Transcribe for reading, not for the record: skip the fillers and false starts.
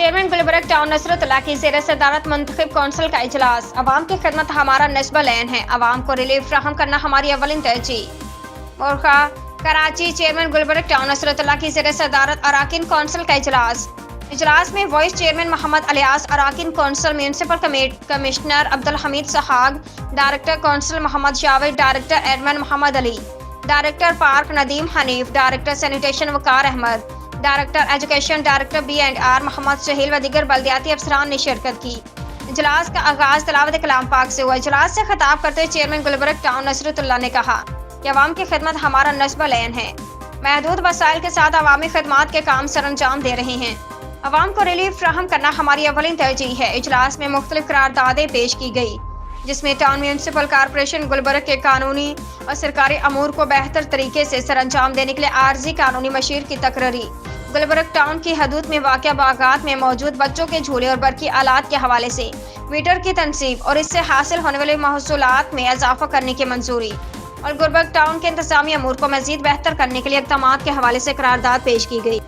Chairman Gulberg town Nasratullah की ज़ेर सदारत मुंतखब कौंसिल का इजलास। अवाम की खिदमत हमारा नस्ब लैन है, अवाम को रिलीफ फ्राहम करना हमारी अव्वलिन तरजीह। मोरखा कराची चेयरमैन गुलबर्ग टाउन नसरतुल्लाह की ज़ेर सदारत अराकीन कौंसिल का इजलास में वाइस चेयरमैन मोहम्मद अलियास, अराकीन council municipal commissioner Abdul Hameed Sahag, director council Mohammad Javed, director admin Mohammad Ali, director park Nadeem Hanif, director sanitation Waqar Ahmed, director education director B&R Mohammad Suhail व दीगर बल्दियाती अफसरान ने शिरकत की। इजलास का आगाज तिलावत कलाम पाक से हुआ। इजलास से खिताब करते हुए चेयरमैन गुलबर्ग टाउन नसरतुल्लाह ने कहा कि अवाम की खिदमत हमारा नस्ब लैन है, महदूद वसाइल के साथ अवामी खिदमात के काम सर अंजाम दे रहे हैं, अवाम को रिलीफ फ्राहम करना हमारी अव्वलिन तरजीह है। इजलास में मुख्तलिफ करारदादें पेश की गई, जिसमें टाउन म्यूनसिपल कॉरपोरेशन गुलबर्ग के कानूनी और सरकारी अमूर को बेहतर तरीके से सर अंजाम देने के लिए आर्जी कानूनी मशीर की तकरीरी, गुलबर्ग टाउन की हदूद में वाक़या बागात में मौजूद बच्चों के झूले और बरकी आलात के हवाले से मीटर की तनसीब और इससे हासिल होने वाले महसूलात में इजाफा करने की मंजूरी और गुलबर्ग टाउन के इंतजामी अमूर को मजीद बेहतर करने के लिए इक़दामात के हवाले से करारदाद पेश की गई।